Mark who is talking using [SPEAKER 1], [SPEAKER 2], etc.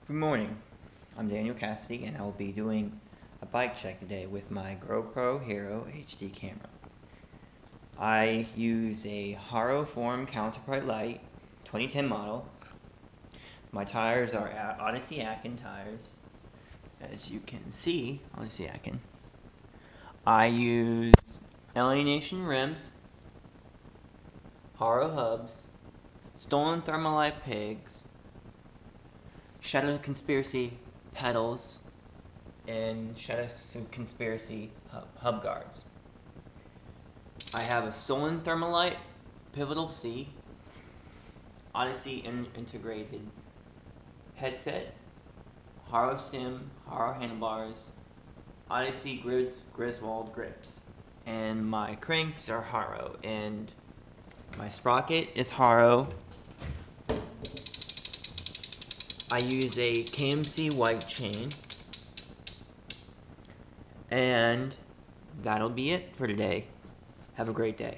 [SPEAKER 1] Good morning, I'm Daniel Cassidy and I will be doing a bike check today with my GoPro Hero HD camera. I use a Haro Forum Counterpart Lite 2010 model. My tires are Odyssey tires, as you can see, Odyssey. I use Alienation Rims, Haro Hubs, stolen thermalite pegs, Shadow Conspiracy pedals, and Shadow Conspiracy hub guards. I have a stolen thermalite pivotal C, Odyssey integrated headset, Haro stem, Haro handlebars, Odyssey Griswald grips, and my cranks are Haro, and my sprocket is Haro. I use a Kmc White Chain, and that'll be it for today. Have a great day.